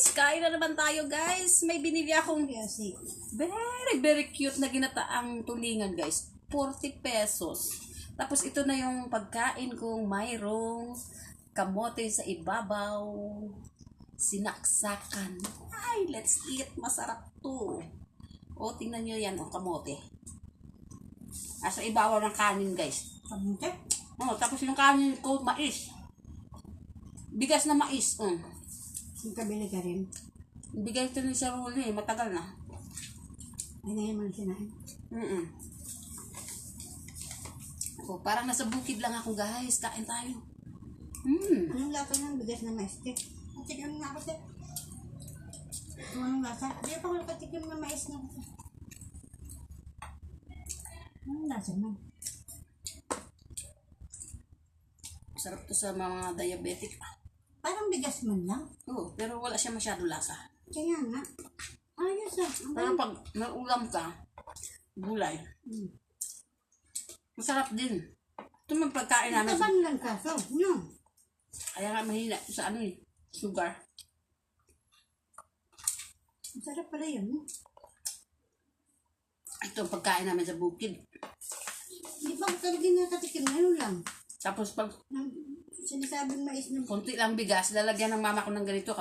guys, kain na naman tayo guys. May binili akong very cute na ginataang tulingan guys. 40 pesos. Tapos ito na yung pagkain kong mayroong kamote sa ibabaw. Sinaksakan. Ay, let's eat. Masarap to. O, tingnan nyo yan, kamote. Sa ibabaw ng kanin guys. Kamote? Tapos yung kanin ko, mais. Bigas na mais. Kabili ka rin. Bigay ito ni Sir Ruli, matagal na. Ay, ngayon mo na sinain. Parang nasa bukid lang ako guys. Kain tayo. Anong lasa ng bigas na mais? Tignan mo na ako sir. Anong lasa? Di pa ako nakatikim na mais na ako. Anong lasa man? Sarap to sa mga diabetic. Parang bigas man lang. Pero wala siya masyado lasa. Kaya nga. Ayos ah. Pero pag naulam ka, gulay. Masarap din. Ito man pagkain namin. Taban lang kaso. No. Kaya nga mahina sa sugar. Masarap pala yun. Ito ang pagkain namin sa bukid. Di ba ako talaga nakatikim ngayon lang? Tapos pag Sinasabing mais na konti lang bigas, lalagyan ng mama ko ng ganito.